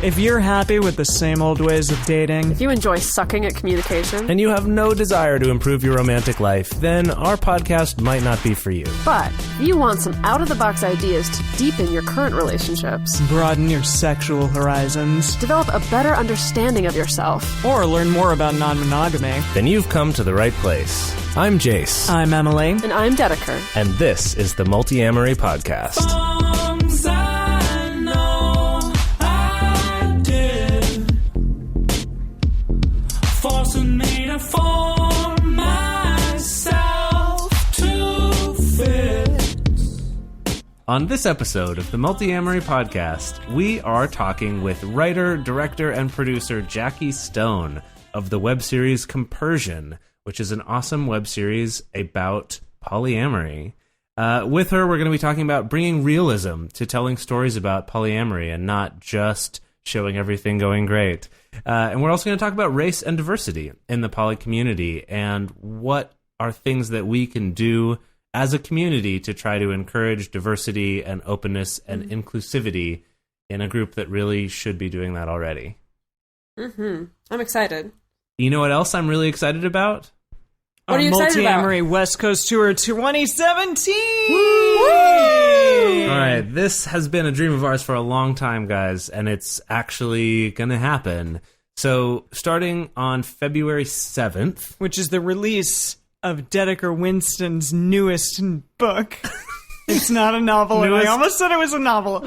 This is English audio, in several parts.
If you're happy with the same old ways of dating, If you enjoy sucking at communication, and you have no desire to improve your romantic life, then our podcast might not be for you. but if you want some out-of-the-box ideas to deepen your current relationships, broaden your sexual horizons, develop a better understanding of yourself, or learn more about non-monogamy, Then you've come to the right place. I'm Jase, I'm Emily. and I'm Dedeker. and this is the Multiamory podcast. On this episode of the Multiamory podcast, we are talking with writer, director, and producer Jackie Stone of the web series Compersion, which is an awesome web series about polyamory. With her, we're going to be talking about bringing realism to telling stories about polyamory and not just showing everything going great. And we're also going to talk about race and diversity in the poly community and what are things that we can do as a community to try to encourage diversity and openness and inclusivity in a group that really should be doing that already. I'm excited. You know what else I'm really excited about? What are you excited about? Multiamory West Coast Tour 2017! All right, this has been a dream of ours for a long time, guys, and it's actually going to happen. So, starting on February 7th... Which is the release of Dedeker Winston's newest book. It's not a novel, and I almost said it was a novel.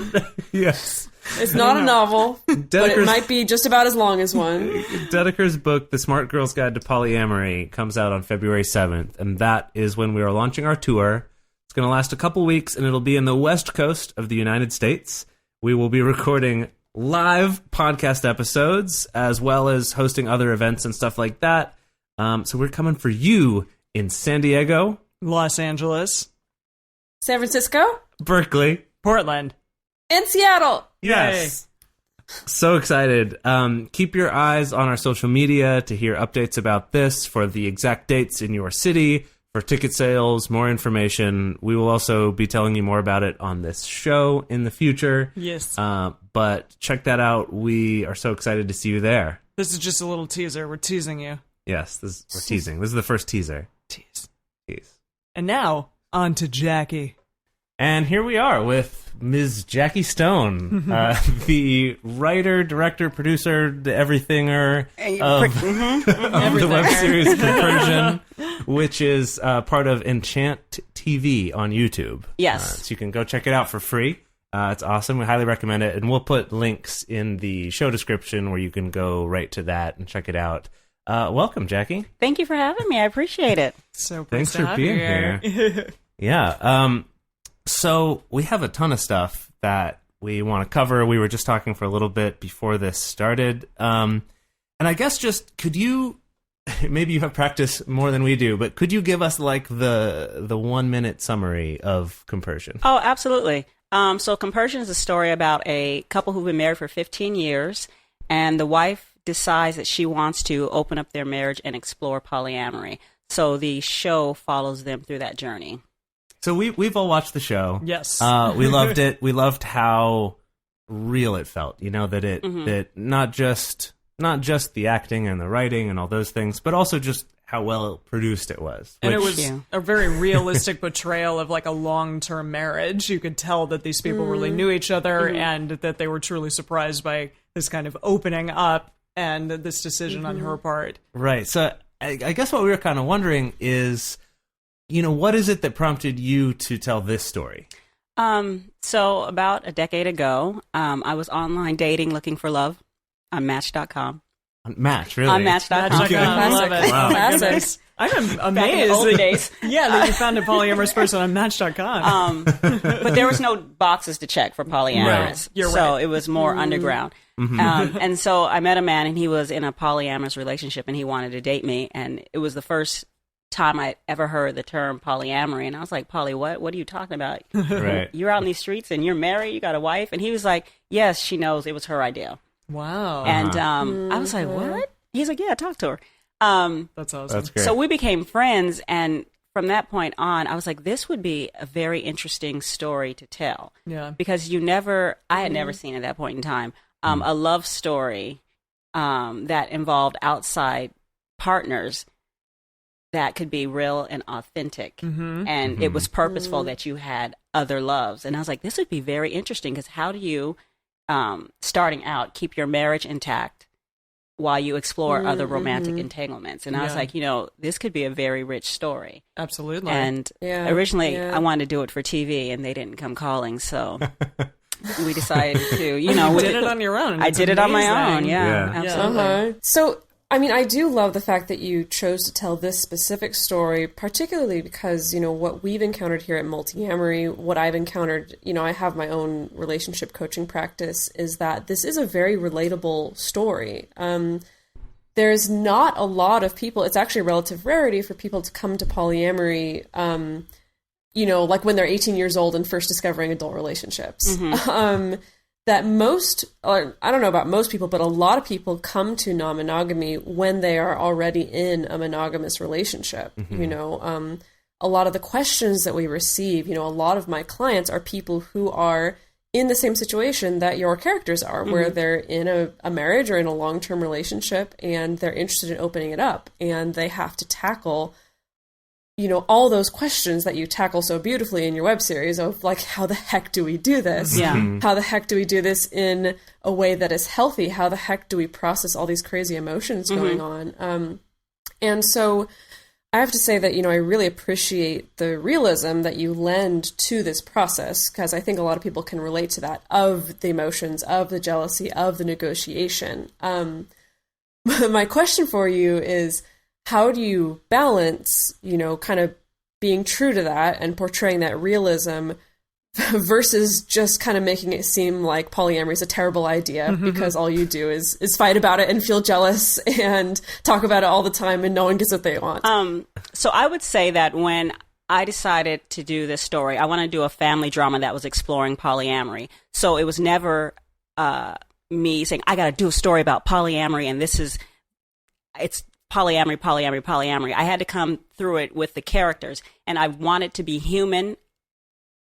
Yes. It's not a novel, but it might be just about as long as one. Dedeker's book, The Smart Girl's Guide to Polyamory, comes out on February 7th, and that is when we are launching our tour. It's going to last a couple weeks, and it'll be in the West Coast of the United States. We will be recording live podcast episodes, as well as hosting other events and stuff like that. So we're coming for you in San Diego, Los Angeles, San Francisco, Berkeley, Portland, and Seattle. Yes. So excited. Keep your eyes on our social media to hear updates about this for the exact dates in your city, for ticket sales, more information. We will also be telling you more about it on this show in the future. Yes. But check that out. We are so excited to see you there. This is just a little teaser. We're teasing you. Yes, we're teasing. This is the first teaser. Tease. Tease. And now, on to Jackie. And here we are with Ms. Jackie Stone, the writer, director, producer, the everythinger of the web series Compersion, which is part of Enchant TV on YouTube. Yes. So you can go check it out for free. It's awesome. We highly recommend it. And we'll put links in the show description where you can go right to that and check it out. Welcome, Jackie. Thank you for having me. I appreciate it. So Thanks pleased to for have being you here. Yeah. So we have a ton of stuff that we want to cover. We were just talking for a little bit before this started. And I guess just could you, maybe you have practice more than we do, but could you give us like the 1 minute summary of Compersion? Oh, absolutely. So Compersion is a story about a couple who've been married for 15 years, and the wife decides that she wants to open up their marriage and explore polyamory. So the show follows them through that journey. So we've all watched the show. Yes. We loved it. We loved how real it felt. You know, that it that not just the acting and the writing and all those things, but also just how well produced it was. And it was a very realistic portrayal of like a long-term marriage. You could tell that these people really knew each other and that they were truly surprised by this kind of opening up and this decision on her part. Right. So I guess what we were kind of wondering is, you know, what is it that prompted you to tell this story? So about a decade ago, I was online dating, looking for love on Match.com. Match, really? On Match.com. I love it. Wow. Oh my goodness. I'm amazed. Back in the old days. Yeah, that you found a polyamorous person on Match.com. But there was no boxes to check for polyamorous. Right. You're so right. it was more underground. And so I met a man, and he was in a polyamorous relationship, and he wanted to date me. And it was the first time I ever heard the term polyamory. And I was like, Polly, what are you talking about? Right. You're out in these streets, and you're married, you got a wife? And he was like, yes, she knows. It was her idea. Wow. And I was like, what? He's like, yeah, talk to her. That's awesome. That's great. So we became friends, and from that point on, I was like, this would be a very interesting story to tell. Yeah. Because I had never seen at that point in time a love story that involved outside partners that could be real and authentic. And it was purposeful that you had other loves. And I was like, this would be very interesting, because how do you, starting out, keep your marriage intact while you explore other romantic entanglements? And I was like, this could be a very rich story. Absolutely. And originally I wanted to do it for TV, and they didn't come calling, so we decided to, you did it on your own. I did it on my own. Yeah. Absolutely. So, I mean, I do love the fact that you chose to tell this specific story, particularly because, what we've encountered here at Multiamory, what I've encountered, I have my own relationship coaching practice, is that this is a very relatable story. There's not a lot of people, it's actually a relative rarity for people to come to polyamory, like when they're 18 years old and first discovering adult relationships. That most, or I don't know about most people, but a lot of people come to non-monogamy when they are already in a monogamous relationship. A lot of the questions that we receive, a lot of my clients are people who are in the same situation that your characters are, where they're in a marriage or in a long-term relationship, and they're interested in opening it up, and they have to tackle all those questions that you tackle so beautifully in your web series of, like, how the heck do we do this? Yeah. How the heck do we do this in a way that is healthy? How the heck do we process all these crazy emotions going on? And so I have to say that, I really appreciate the realism that you lend to this process, because I think a lot of people can relate to that, of the emotions, of the jealousy, of the negotiation. My question for you is, how do you balance, kind of being true to that and portraying that realism versus just kind of making it seem like polyamory is a terrible idea because all you do is fight about it and feel jealous and talk about it all the time and no one gets what they want? So I would say that when I decided to do this story, I want to do a family drama that was exploring polyamory. So it was never me saying, I got to do a story about polyamory, and it's polyamory. I had to come through it with the characters, and I wanted to be human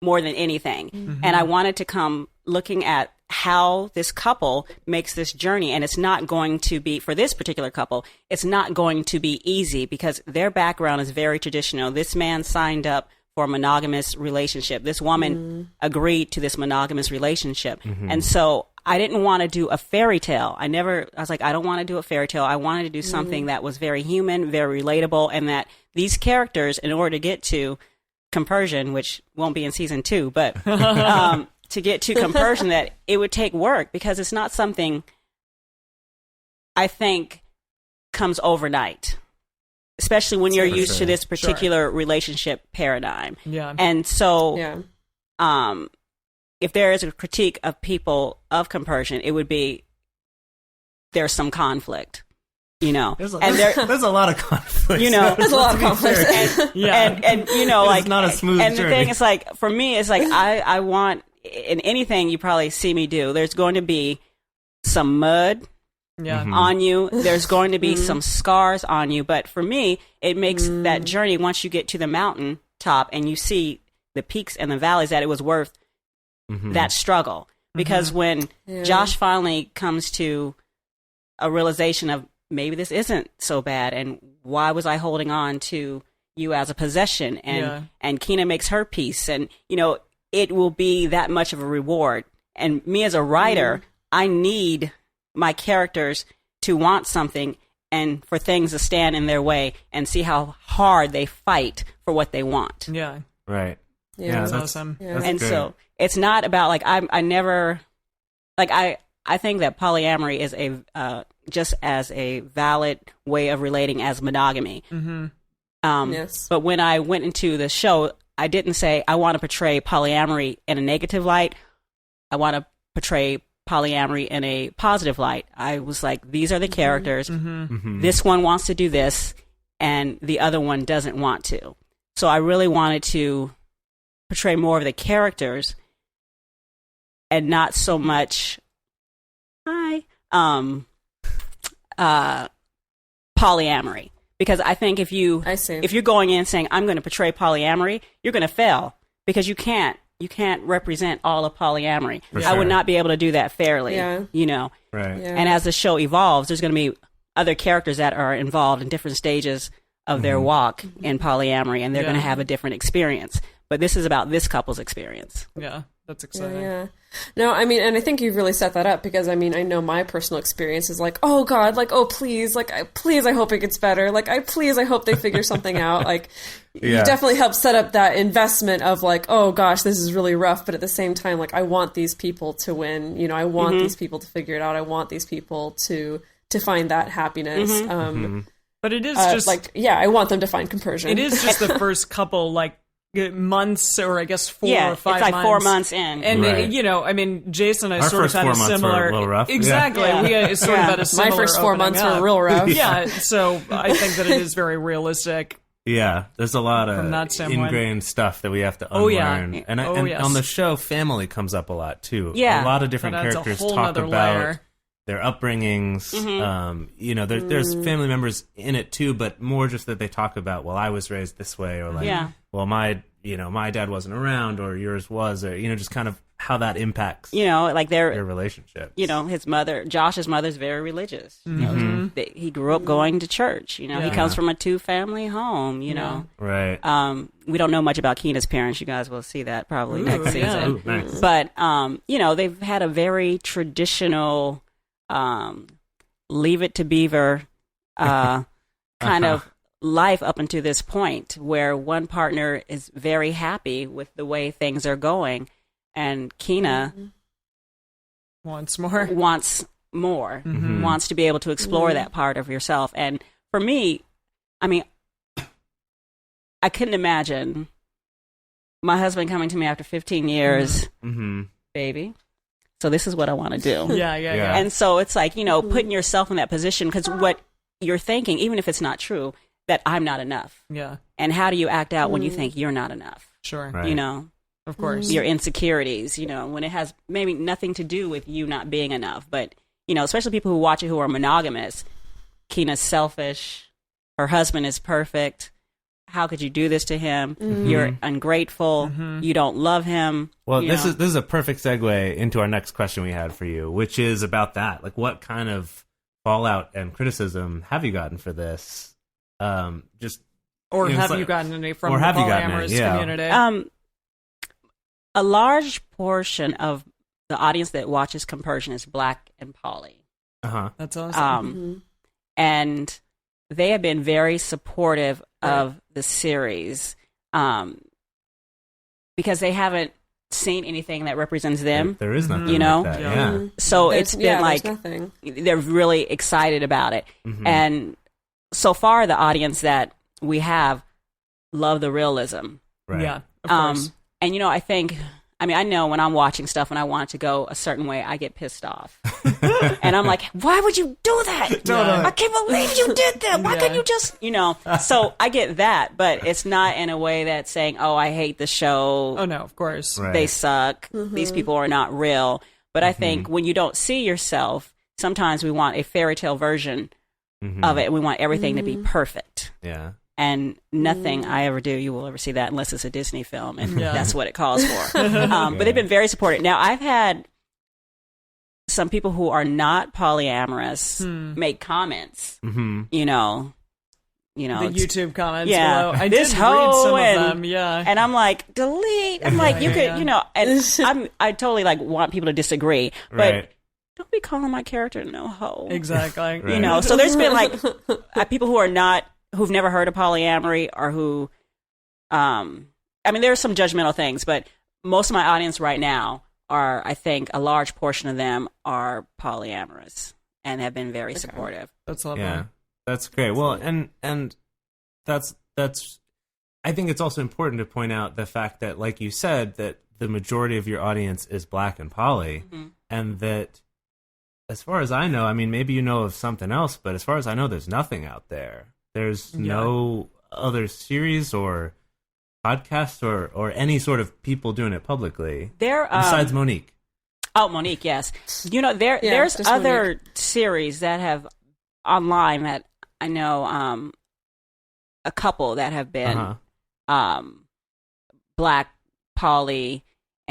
more than anything. And I wanted to come looking at how this couple makes this journey. And it's not going to be, for this particular couple, it's not going to be easy, because their background is very traditional. This man signed up for a monogamous relationship. This woman agreed to this monogamous relationship. And so I didn't want to do a fairy tale. I was like, I don't want to do a fairy tale. I wanted to do something that was very human, very relatable, and that these characters, in order to get to Compersion, which won't be in season 2, but to get to Compersion, that it would take work, because it's not something I think comes overnight, especially when you're used to this particular relationship paradigm. Yeah. And so, if there is a critique of people of Compersion, it would be there's some conflict, There's a lot of conflict. There's a lot of conflict. And like, it's not a smooth and journey. the thing is, like, for me, it's like, I want, in anything you probably see me do, there's going to be some mud on you. There's going to be some scars on you. But for me, it makes that journey, once you get to the mountain top and you see the peaks and the valleys, that it was worth that struggle. Because when Josh finally comes to a realization of, maybe this isn't so bad, and why was I holding on to you as a possession? And Keena makes her peace, and it will be that much of a reward. And me as a writer, I need my characters to want something, and for things to stand in their way, and see how hard they fight for what they want. Yeah. Right. Yeah, that's awesome. That's And great. so it's not about, like, I think that polyamory is just as a valid way of relating as monogamy. Yes. But when I went into the show, I didn't say I want to portray polyamory in a negative light. I want to portray polyamory in a positive light. I was like, these are the characters. This one wants to do this, and the other one doesn't want to. So I really wanted to portray more of the characters, and not so much polyamory. Because I think if you're going in saying, I'm going to portray polyamory, you're going to fail, because you can't you can't represent all of polyamory. For I would sure. not be able to do that fairly. Yeah. You know. Right. Yeah. And as the show evolves, there's going to be other characters that are involved in different stages of their walk in polyamory, and they're going to have a different experience. But this is about this couple's experience. Yeah, that's exciting. Yeah. No, I mean, and I think you've really set that up because, I mean, I know my personal experience is like, oh God, like, oh please, like, please, I hope it gets better. Like, I hope they figure something out. Like, Yeah. you definitely help set up that investment of like, oh gosh, this is really rough. But at the same time, like, I want these people to win. You know, I want these people to figure it out. I want these people to find that happiness. But it is just like, yeah, I want them to find compersion. it is just the first couple like months, or I guess 4 Yeah, or 5 it's like months. 4 months in. And Right. you know, I mean, Jason and I Our sort of first had 4 a months were similar, a little rough. exactly. Yeah. We sort of had a similar. My first 4 months opening were up. real rough. Yeah, so I think that it is very realistic. Yeah, there's a lot From that of standpoint. ingrained stuff that we have to unlearn. Oh, yeah. And, Oh, yes. on the show, family comes up a lot too. Yeah. A lot of different That adds a characters whole talk nother about layer. their upbringings. You know, there's family members in it too, but more just that they talk about, well, I was raised this way, or like, Yeah. well, my dad wasn't around, or yours was, or, you know, just kind of how that impacts You know, like their they're, relationship. you know, Josh's mother's very religious. You know, he grew up going to church. You know, he Yeah. comes from a 2-family home. You know, Right. we don't know much about Keena's parents. You guys will see that probably next yeah. season. Ooh, nice. But you know, they've had a very traditional leave it to Beaver kind of life up until this point, where one partner is very happy with the way things are going, and Keena Once more. wants more, wants to be able to explore that part of yourself. And for me, I mean, I couldn't imagine my husband coming to me after 15 years, baby. So this is what I want to do. Yeah. And so it's like, you know, putting yourself in that position, because what you're thinking, even if it's not true, that I'm not enough. Yeah, And how do you act out when you think you're not enough? sure. Right. You know, Of course. your insecurities, you know, when it has maybe nothing to do with you not being enough. But, you know, especially people who watch it who are monogamous, Keena's selfish, her husband is perfect. How could you do this to him? You're ungrateful. You don't love him. Well, you this know. is a perfect segue into our next question we had for you, which is about that. Like, what kind of fallout and criticism have you gotten for this? Just Or you know, have it's like- you gotten any from or the have you gotten polyamorous any? Yeah. community? A large portion of the audience that watches Compersion is Black and poly. That's awesome. And they have been very supportive of the series because they haven't seen anything that represents them. there is nothing You know? like that. Yeah. Yeah. So it's been there's like nothing. they're really excited about it. And so far, the audience that we have love the realism. Right. Yeah, of course. And, you know, I know when I'm watching stuff and I want it to go a certain way, I get pissed off. And I'm like, why would you do that? I can't believe you did that. Why can't you just, you know? So I get that, but it's not in a way that's saying, oh, I hate the show. Oh no, of course. Right. They suck. These people are not real. But I think when you don't see yourself, sometimes we want a fairy tale version of it. We want everything to be perfect. Yeah. And nothing I ever do, you will ever see that unless it's a Disney film, and that's what it calls for. But they've been very supportive. Now, I've had some people who are not polyamorous make comments. You know, The YouTube comments yeah, below. I this did read some hoe of them. Yeah. and I'm like, delete. I'm like, you could, yeah. you know, and I totally like want people to disagree, but Right. don't be calling my character no hoe. Exactly. You know, so there's been like people who've never heard of polyamory, or who, I mean, there's some judgmental things, but most of my audience right now are, I think, a large portion of them are polyamorous and have been very supportive. That's lovely. Yeah. That's great. Well, and that's I think it's also important to point out the fact that, like you said, that the majority of your audience is Black and poly, and that, as far as I know, I mean, maybe you know of something else, but as far as I know, there's nothing out there. There's no other series or podcasts or any sort of people doing it publicly besides Monique. Oh, Monique, yes. You know, there's just other Monique. series that have online that I know a couple that have been Black, poly,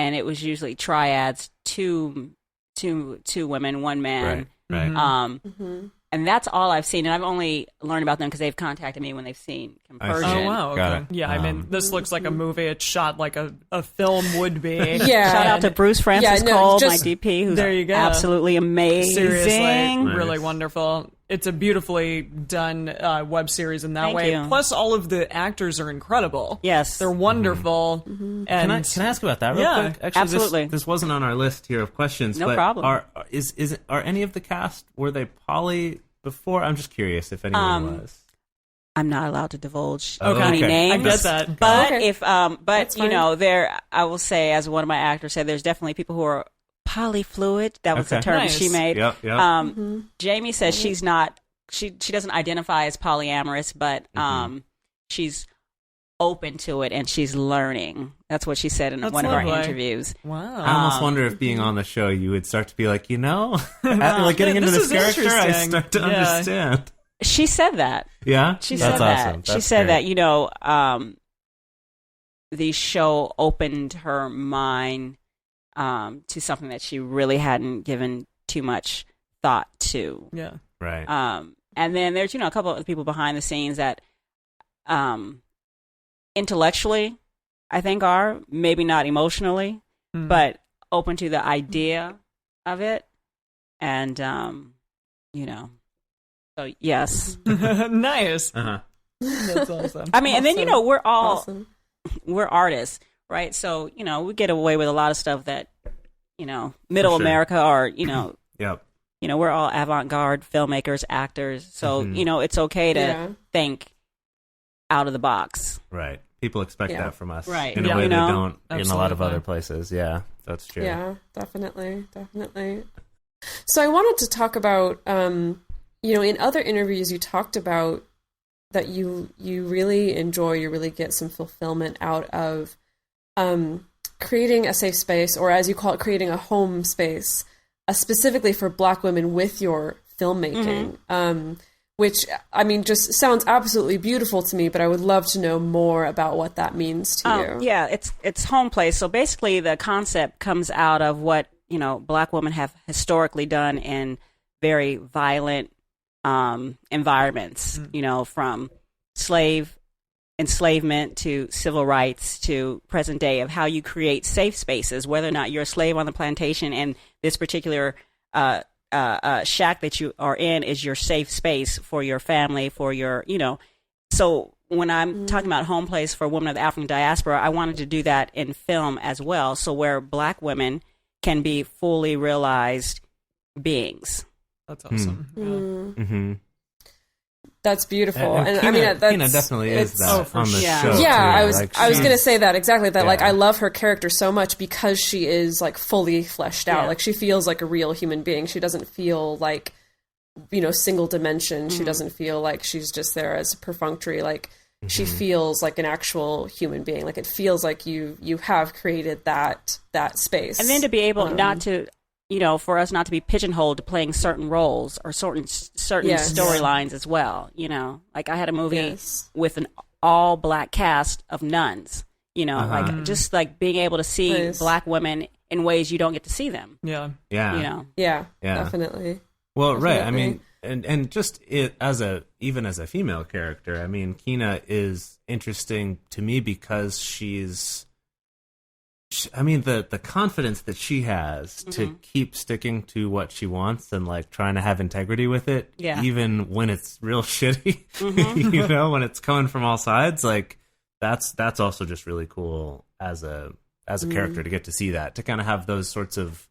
and it was usually triads, two women, one man. Right. And that's all I've seen, and I've only learned about them because they've contacted me when they've seen Compersion. Oh, wow. Got Okay. it. Yeah, I mean, this looks like a movie. It's shot like a film would be. Yeah. Shout out to Bruce Francis Cole, my DP, who's there you go. absolutely amazing. Seriously, Nice. really wonderful. It's a beautifully done web series in that Thank way. you. Plus, all of the actors are incredible. Yes. They're wonderful. And Can I ask about that real Yeah, quick? Actually, absolutely. This wasn't on our list here of questions. No but problem. Are any of the cast, were they poly before? I'm just curious if anyone was. I'm not allowed to divulge Okay. any Okay. names. I get that. But Okay. if That's you fine. know, I will say, as one of my actors said, there's definitely people who are polyfluid. That was the Okay. term Nice. she made. Yep. Jamie says she's not. She doesn't identify as polyamorous, but she's open to it and she's learning. That's what she said in That's one of our lovely. interviews. wow. I almost wonder if being on the show, you would start to be like, like getting into This this is character, I interesting. start to Yeah. understand. She said that. Yeah? She That's said that. awesome. She That's said great. that, the show opened her mind to something that she really hadn't given too much thought to. Yeah. Right. And then there's, a couple of people behind the scenes that intellectually, I think are, maybe not emotionally, but open to the idea of it. And, so yes. Nice. Uh-huh. That's awesome. I mean, and then, we're all, Awesome. we're artists, right? So, we get away with a lot of stuff that, middle sure. America or, Yep. we're all avant-garde filmmakers, actors. So, it's okay to Yeah. think out of the box. Right. People expect Yeah. that from us. Right. In a Yeah. way You they know? don't in a lot of Absolutely. other places. Yeah, that's true. Yeah, definitely. So I wanted to talk about, in other interviews you talked about that you really enjoy, you really get some fulfillment out of creating a safe space, or as you call it, creating a home space, specifically for Black women with your filmmaking. Which, I mean, just sounds absolutely beautiful to me, but I would love to know more about what that means to you. Yeah, it's home place. So basically the concept comes out of what, Black women have historically done in very violent environments, from enslavement to civil rights to present day, of how you create safe spaces, whether or not you're a slave on the plantation and this particular shack that you are in is your safe space for your family, for your, So when I'm talking about home place for women of the African diaspora, I wanted to do that in film as well. So where Black women can be fully realized beings. That's awesome. Yeah. Mm-hmm. That's beautiful. And Kina, I mean, that's Kina definitely is that Oh, for on the sure. show. yeah, too. I was going to say that exactly. That like Yeah. I love her character so much because she is like fully fleshed out. Yeah. Like she feels like a real human being. She doesn't feel like single dimension. She doesn't feel like she's just there as perfunctory. Like she feels like an actual human being. Like it feels like you have created that space. And then to be able not to, for us not to be pigeonholed to playing certain roles or certain Yes. storylines as well. Like I had a movie Yes. with an all Black cast of nuns. Like just like being able to see Nice. Black women in ways you don't get to see them. Yeah. Yeah. Yeah, Yeah. definitely. Well, right. I Definitely. mean, and just even as a female character, I mean, Kina is interesting to me because the confidence that she has to keep sticking to what she wants and like trying to have integrity with it, Yeah. even when it's real shitty, when it's coming from all sides, like that's also just really cool as a character to get to see that, to kind of have those sorts of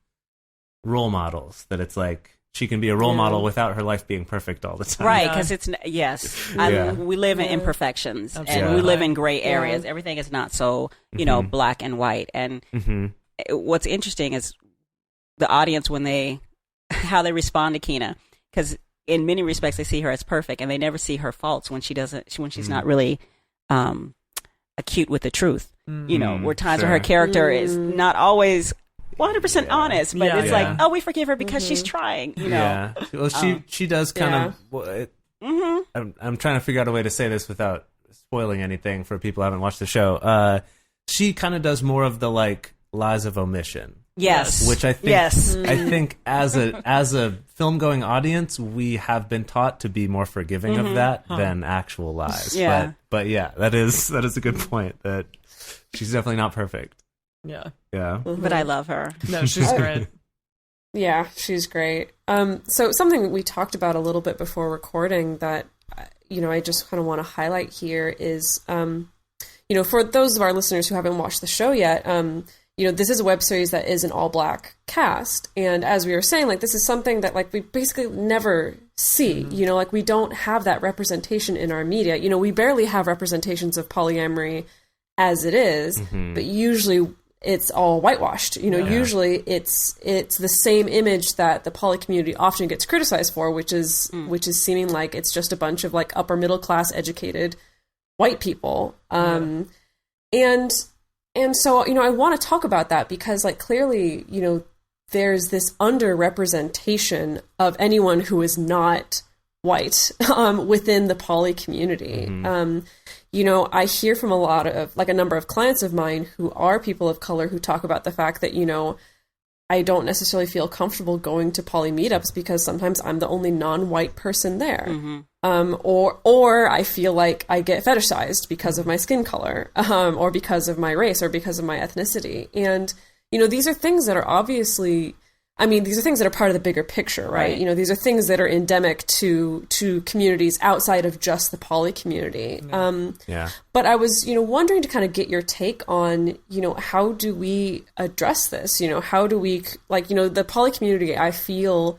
role models that it's like she can be a role model without her life being perfect all the time. Right, Yeah. because Yeah. we live in imperfections and Absolutely. we live in gray areas. Everything is not so, black and white. And what's interesting is the audience how they respond to Kina, because in many respects they see her as perfect and they never see her faults when she's not really acute with the truth. Where times where her character is not always 100% honest, but Yeah, it's yeah. like, oh, we forgive her because she's trying. Yeah. Well, she does kind of. Well, I'm trying to figure out a way to say this without spoiling anything for people who haven't watched the show. She kind of does more of the like lies of omission. Yes. Which I think, yes. I think as a film going audience, we have been taught to be more forgiving of that than actual lies. Yeah. But yeah, that is a good point, that she's definitely not perfect. Yeah. Yeah. But I love her. No, she's great. Yeah, she's great. So something we talked about a little bit before recording that, I just kind of want to highlight here is, for those of our listeners who haven't watched the show yet, this is a web series that is an all-black cast. And as we were saying, this is something that, we basically never see. We don't have that representation in our media. We barely have representations of polyamory as it is, but usually it's all whitewashed. Usually it's the same image that the poly community often gets criticized for, which is seeming like it's just a bunch of upper middle class educated white people. And so, I want to talk about that because clearly, there's this underrepresentation of anyone who is not white within the poly community. I hear from a number of clients of mine who are people of color who talk about the fact that, I don't necessarily feel comfortable going to poly meetups because sometimes I'm the only non-white person there. Or I feel like I get fetishized because of my skin color, or because of my race, or because of my ethnicity. And, these are things that are obviously, these are things that are part of the bigger picture, right? These are things that are endemic to communities outside of just the poly community. But I was, wondering to kind of get your take on, how do we address this? How do we, the poly community, I feel,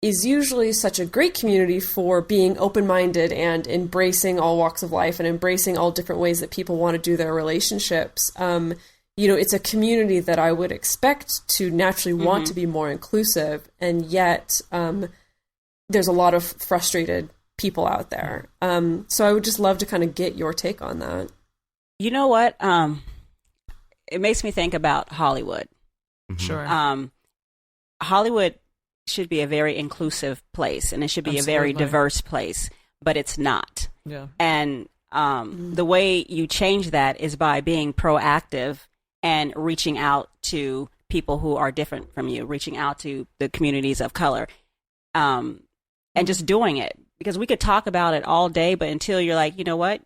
is usually such a great community for being open-minded and embracing all walks of life and embracing all different ways that people want to do their relationships. It's a community that I would expect to naturally want to be more inclusive, and yet there's a lot of frustrated people out there. So I would just love to kind of get your take on that. You know what? It makes me think about Hollywood. Sure. Hollywood should be a very inclusive place, and it should be a very diverse place, but it's not. Yeah. And the way you change that is by being proactive and reaching out to people who are different from you, reaching out to the communities of color, and just doing it. Because we could talk about it all day, but until you're like, you know what?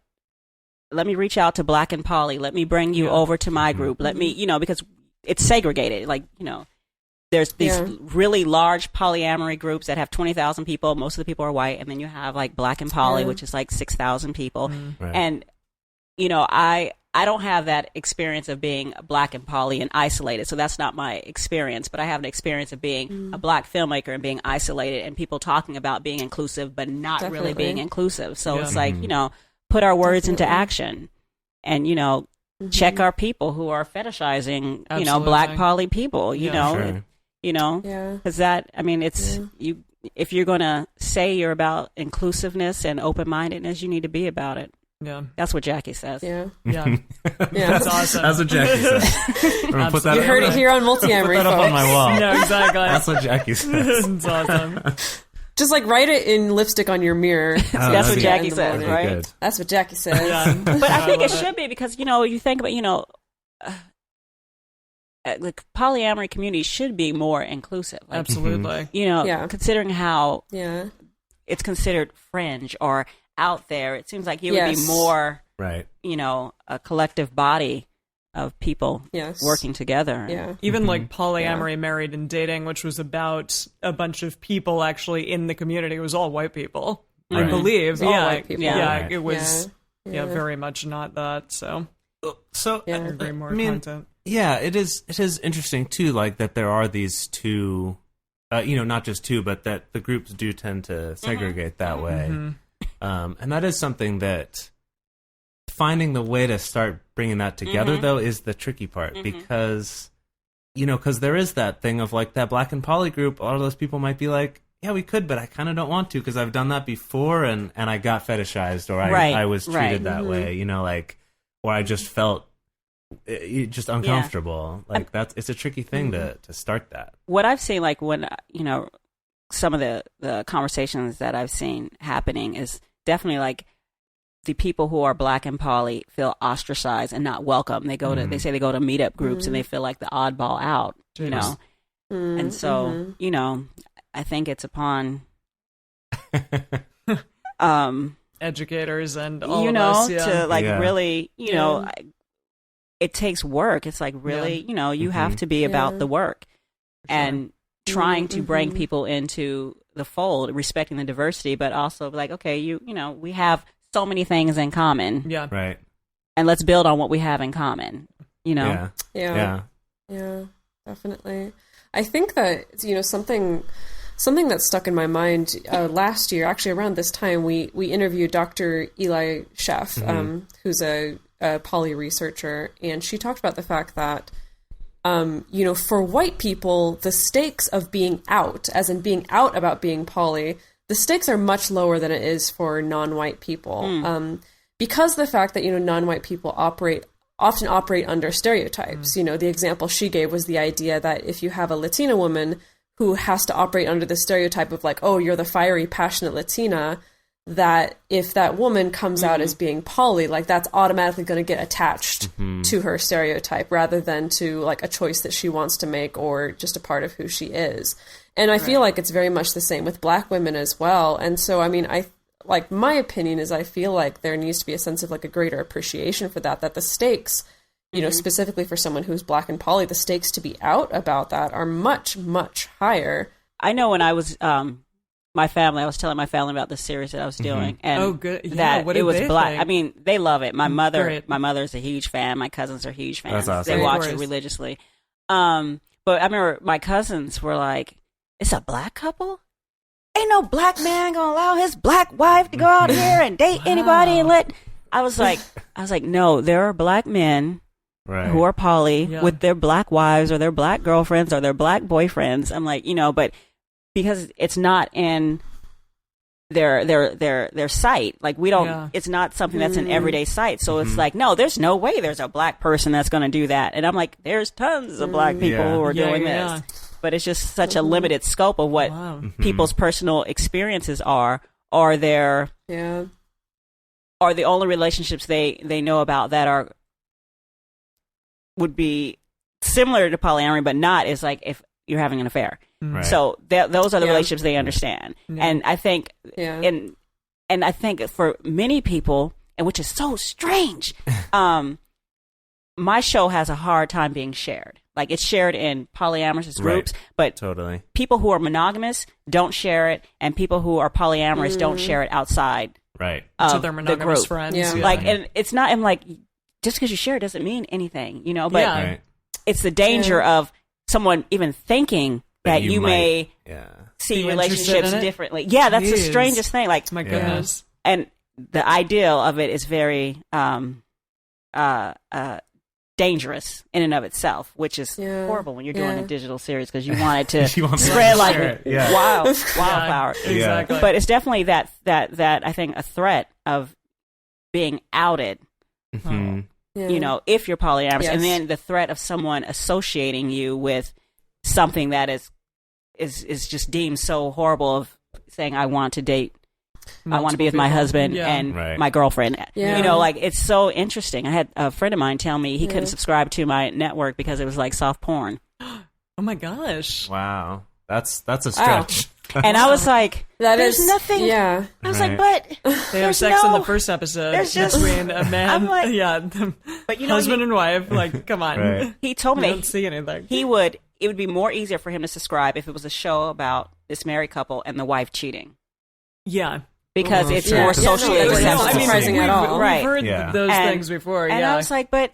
Let me reach out to Black and Poly. Let me bring you over to my group. Let me, because it's segregated. There's these really large polyamory groups that have 20,000 people. Most of the people are white. And then you have Black and Poly, which is 6,000 people. Right. And, I don't have that experience of being Black and poly and isolated, so that's not my experience. But I have an experience of being a Black filmmaker and being isolated, and people talking about being inclusive, but not really being inclusive. So it's put our words into action, and check our people who are fetishizing, Black poly people. Because that, it's you. If you're going to say you're about inclusive-ness and open-mindedness, you need to be about it. Yeah. That's what Jackie says. Yeah. That's awesome. That's what Jackie says. We're gonna put that you heard it here on Multiamory, put that up on my wall. No, exactly. That's what Jackie says. It's awesome. Just write it in lipstick on your mirror. That's what Jackie says, right? Good. That's what Jackie says. Yeah. But I think it should be because, you think about, the polyamory community should be more inclusive. Absolutely. Considering how it's considered fringe or out there, it seems like it would be more, right? A collective body of people working together. Yeah. Even polyamory, married and dating, which was about a bunch of people actually in the community. It was all white people, I believe. White people. It was very much not that. So I agree more content. Yeah, it is interesting too, that there are these two, not just two, but that the groups do tend to segregate that way. And that is something that finding the way to start bringing that together, though, is the tricky part because there is that thing of that Black and Poly group. A lot of those people might be like, yeah, we could, but I kind of don't want to because I've done that before and I got fetishized or I was treated that way, or I just felt just uncomfortable. It's a tricky thing to start that. What I've seen, when, some of the conversations that I've seen happening is definitely the people who are black and poly feel ostracized and not welcome. They go to they say they go to meetup groups and they feel like the oddball out, you know. And so, you know, I think it's upon educators and all you of know us, to like really, you know, it takes work. It's like really, you know, you have to be about the work and trying to bring people into the fold, respecting the diversity, but also like, okay, you know, we have so many things in common. Yeah. Right. And let's build on what we have in common, you know? Yeah, definitely. I think that, you know, something that stuck in my mind last year, actually around this time, we interviewed Dr. Eli Sheff, who's a poly researcher, and she talked about the fact that, you know, for white people, the stakes of being out, as in being out about being poly, the stakes are much lower than it is for non-white people. Because the fact that, you know, non-white people often operate under stereotypes. You know, the example she gave was the idea that if you have a Latina woman who has to operate under the stereotype of like, oh, you're the fiery, passionate Latina, that if that woman comes out as being poly, like that's automatically going to get attached to her stereotype rather than to like a choice that she wants to make or just a part of who she is. And I feel like it's very much the same with black women as well. And so, I mean, my opinion is I feel like there needs to be a sense of like a greater appreciation for that the stakes, you know, specifically for someone who's black and poly, the stakes to be out about that are much, much higher. I know when I was, I was telling my family about the series that I was doing, and that what it did was they black. think? I mean, they love it. My mother's a huge fan. My cousins are huge fans. That's awesome. They watch it religiously. But I remember my cousins were like, "It's a black couple? Ain't no black man gonna allow his black wife to go out here and date anybody and let." I was like, no, there are black men who are poly with their black wives or their black girlfriends or their black boyfriends. I'm like, you know, but because it's not in their sight, like we don't, it's not something that's an everyday sight. So it's like, no, there's no way there's a black person that's going to do that. And I'm like, there's tons of black people who are doing this. But it's just such a limited scope of what people's personal experiences are, or the only relationships they know about that would be similar to polyamory, but not is like if you're having an affair. Right. So those are the relationships they understand. And I think, and I think for many people, and which is so strange, my show has a hard time being shared. Like it's shared in polyamorous groups, but people who are monogamous don't share it, and people who are polyamorous don't share it outside. Right. To their monogamous friends. Yeah. Like, and it's not, I'm like, just because you share it doesn't mean anything, you know, but it's the danger of someone even thinking that you may see relationships differently. Yeah, that's the strangest thing. Like, my goodness. And the ideal of it is very dangerous in and of itself, which is horrible when you're doing a digital series because you want it to spread like wildfire. Exactly. But it's definitely that I think a threat of being outed. You know, if you're polyamorous, and then the threat of someone associating you with something that is just deemed so horrible, of saying, I want to date, I want to be with my husband and my girlfriend. You know, like it's so interesting. I had a friend of mine tell me he couldn't subscribe to my network because it was like soft porn. Oh my gosh. Wow. That's a stretch. And I was like, there's nothing. Yeah. I was like, but they have sex in the first episode between a man, but you know, husband and wife. Like, come on. Right. He told me don't see anything. It would be more easier for him to subscribe if it was a show about this married couple and the wife cheating. Yeah. Because it's more socially acceptable. Not surprising at all. We've heard those things before. And I was like, but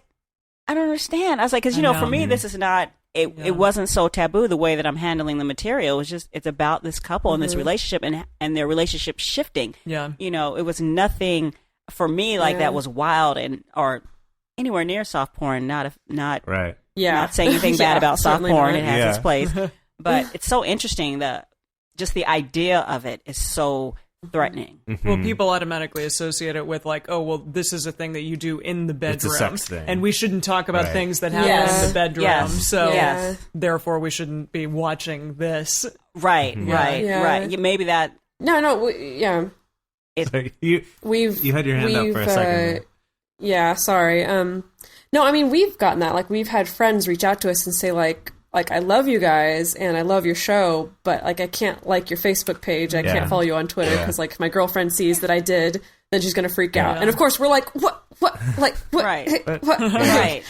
I don't understand. I was like, because, you know, for me, this is not, it wasn't so taboo the way that I'm handling the material. It was just, it's about this couple and this relationship and their relationship shifting. Yeah. You know, it was nothing for me like that was wild or anywhere near soft porn. Not saying anything bad about soft porn. It has its place. But it's so interesting just the idea of it is so threatening. Well, people automatically associate it with like, oh, well, this is a thing that you do in the bedroom. It's a sex thing. And we shouldn't talk about things that happen in the bedroom. So therefore we shouldn't be watching this. Right. Maybe that. No. Sorry, you had your hand up for a second. Yeah, sorry. No, I mean, we've gotten that. Like, we've had friends reach out to us and say, like, I love you guys and I love your show, but, like, I can't like your Facebook page. I can't follow you on Twitter because, like, if my girlfriend sees that I did, then she's going to freak out. And, of course, we're like, what? Like, what? Right. What? Right.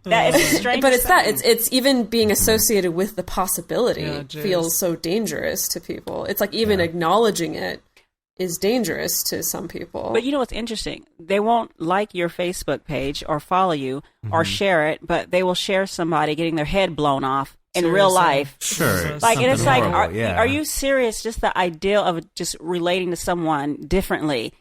That is strange. But it's even being associated with the possibility feels so dangerous to people. It's like even acknowledging it is dangerous to some people. But you know what's interesting? They won't like your Facebook page or follow you or share it, but they will share somebody getting their head blown off in real life. Sure. Like, and it's like, horrible, are you serious? Just the idea of just relating to someone differently,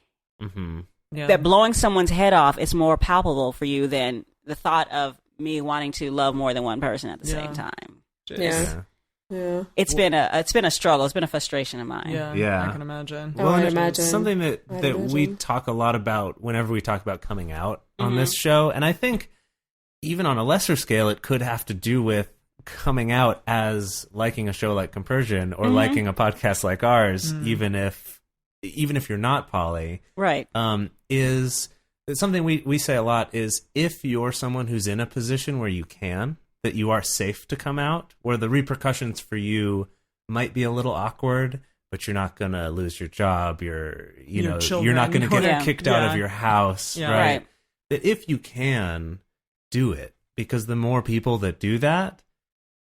that blowing someone's head off is more palpable for you than the thought of me wanting to love more than one person at the same time. Yeah. It's been a struggle. It's been a frustration of mine. Yeah. I can imagine. Well, I imagine. It's something that we talk a lot about whenever we talk about coming out on this show. And I think even on a lesser scale, it could have to do with coming out as liking a show like Compersion or liking a podcast like ours, even if you're not poly. Right. Is something we say a lot is if you're someone who's in a position where you can, that you are safe to come out, where the repercussions for you might be a little awkward, but you're not going to lose your job. You're not going to get kicked out of your house, right? That if you can, do it, because the more people that do that,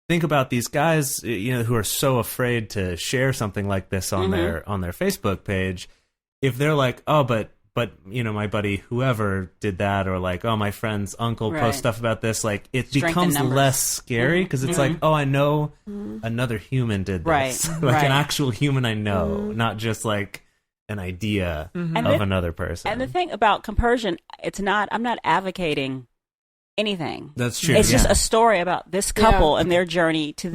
think about these guys, who are so afraid to share something like this on their Facebook page. If they're like, oh, but my buddy whoever did that, or like, oh, my friend's uncle posts stuff about this, like it becomes less scary because it's like, oh, I know another human did this, like an actual human I know, not just like an idea of another person. And the thing about Compersion, I'm not advocating anything. That's true. It's just a story about this couple and their journey to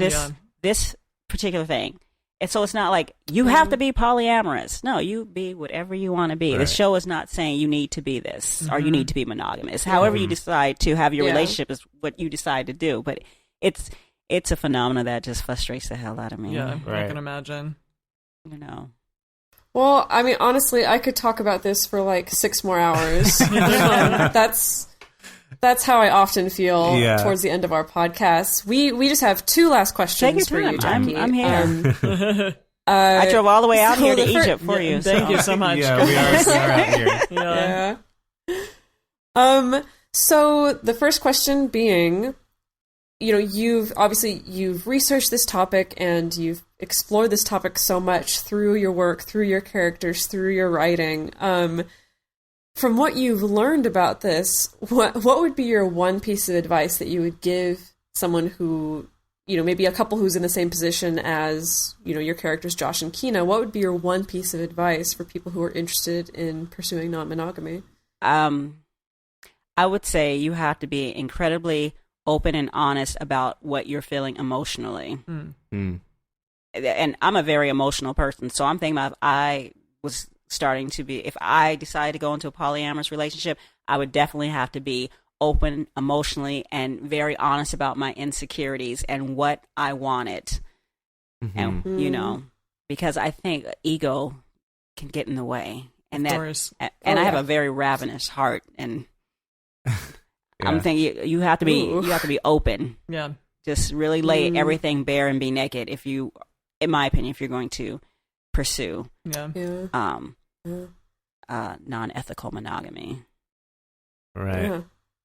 this particular thing. And so it's not like you have to be polyamorous. No, you be whatever you want to be. Right. The show is not saying you need to be this or you need to be monogamous. However you decide to have your relationship is what you decide to do. But it's a phenomenon that just frustrates the hell out of me. Yeah, I can imagine. Well, I mean, honestly, I could talk about this for like 6 more hours. That's how I often feel towards the end of our podcast. We just have 2 last questions for you, Jackie. I'm here. I drove all the way out here to Egypt for you. Thank you so much. Yeah, we are out here. So the first question being, you've researched this topic and you've explored this topic so much through your work, through your characters, through your writing. From what you've learned about this, what would be your one piece of advice that you would give someone who, maybe a couple who's in the same position as, your characters, Josh and Keena? What would be your one piece of advice for people who are interested in pursuing non-monogamy? I would say you have to be incredibly open and honest about what you're feeling emotionally. And I'm a very emotional person, so I'm thinking about if I decided to go into a polyamorous relationship, I would definitely have to be open emotionally and very honest about my insecurities and what I wanted. And, because I think ego can get in the way. And I have a very ravenous heart, and I'm thinking you have to be open. Yeah. Just really lay everything bare and be naked in my opinion, if you're going to pursue non-ethical monogamy. Right. Yeah.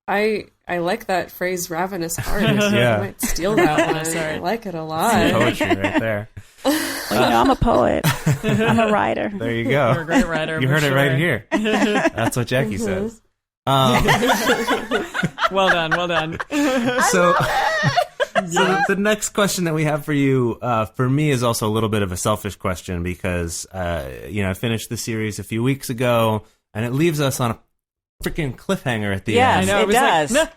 I like that phrase, ravenous heart. I might steal that one. I like it a lot. Poetry right there. Well, I'm a poet. I'm a writer. There you go. You're a great writer. You heard it right here. That's what Jackie says. Well done. So the next question that we have for you, for me, is also a little bit of a selfish question because, I finished the series a few weeks ago, and it leaves us on a freaking cliffhanger at the end. Yes, it does.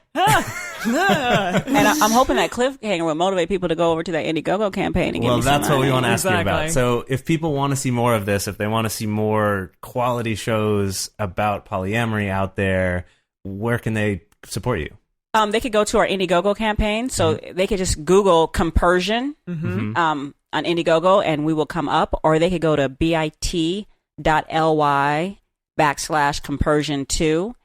And I'm hoping that cliffhanger will motivate people to go over to that Indiegogo campaign and give me some that's what we money. want to ask you about. So if people want to see more of this, if they want to see more quality shows about polyamory out there, where can they support you? They could go to our Indiegogo campaign. So they could just Google Compersion on Indiegogo and we will come up. Or they could go to bit.ly/, bit.ly/compersion2.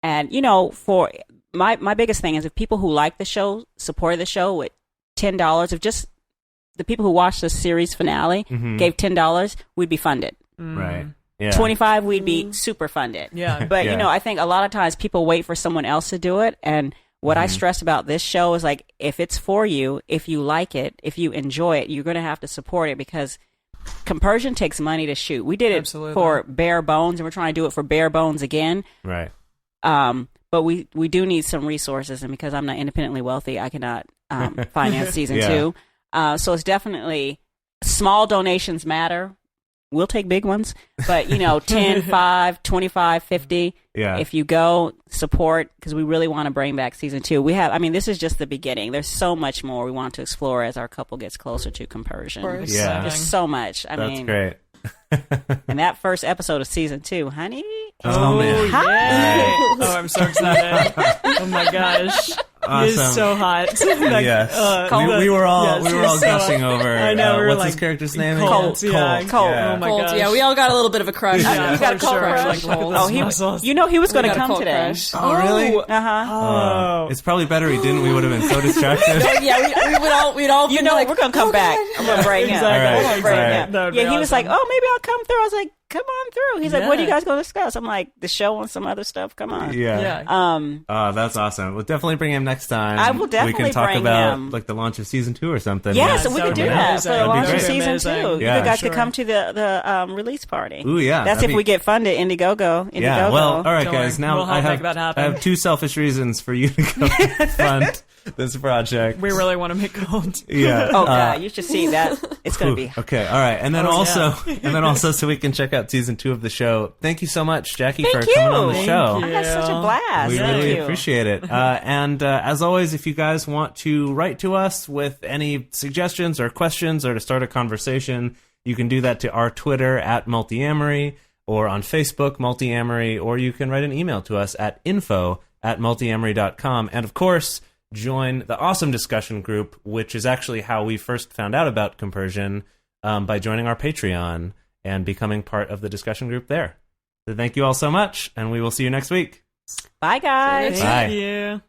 And, for my biggest thing is if people who like the show, supported the show with $10, if just the people who watched the series finale gave $10, we'd be funded. Right. Yeah. 25, we'd be super funded. Yeah. But, I think a lot of times people wait for someone else to do it. And what I stress about this show is like, if it's for you, if you like it, if you enjoy it, you're going to have to support it because Compersion takes money to shoot. We did it for Bare Bones, and we're trying to do it for Bare Bones again. Right. But we do need some resources, and because I'm not independently wealthy, I cannot finance season 2. So it's definitely small donations matter. We'll take big ones, but 10, 5, 25, 50. Yeah. If you go support, because we really want to bring back season 2. This is just the beginning. There's so much more we want to explore as our couple gets closer to Compersion. Yeah. There's so much. That's great. And that first episode of season 2, honey. Oh man. Yay. Oh, I'm so excited. Oh my gosh. Awesome. He's so hot. Yes. We were all gushing over. I know. What's his character's name? Colt. Colt. Yeah. Colt. Oh my Colt, gosh. yeah, we all got a little bit of a crush. Yeah, You got a for Colt sure. crush? Like, look at those he muscles. he was going to got a come Colt today. crush. Oh really? Uh-huh. It's probably better he didn't. We would have been so distracted. We'd all be like, we're going to come back. I'm going to bring him. Exactly. All right, I'm gonna bring all right. him. That would be He was like, awesome. oh, maybe I'll come through. I was like, come on through. He's like, what are you Yeah. guys going to discuss? I'm like, the show and some other stuff. Come on. Yeah. Yeah. That's awesome. We'll definitely bring him next time. I will We definitely can talk bring about him. like the launch of season 2 or something. Yeah, Yeah, so we that could would do be that amazing. for the That'd be launch of great. season Amazing. 2. Yeah, You guys sure. could come to the release party. Ooh, yeah. That's that'd if be- we get funded. Indiegogo. Yeah. Well, all right, Don't guys. worry. Now We'll help I make that happen. have 2 selfish reasons for you to go fund this project. We really want to make Colt. Yeah. Oh, God. You should see that. It's going to be. Okay, all right, and then also so we can check out season 2 of the show. Thank you so much, Jackie, Thank for you. coming on the Thank show. you. I had such a blast. We Thank really you. appreciate it. And as always, if you guys want to write to us with any suggestions or questions or to start a conversation, you can do that to our Twitter at Multiamory or on Facebook, Multiamory, or you can write an email to us at info@multiamory.com. And of course, join the awesome discussion group, which is actually how we first found out about Compersion, by joining our Patreon and becoming part of the discussion group there. So thank you all so much, and we will see you next week. Bye, guys. Bye. Thank you.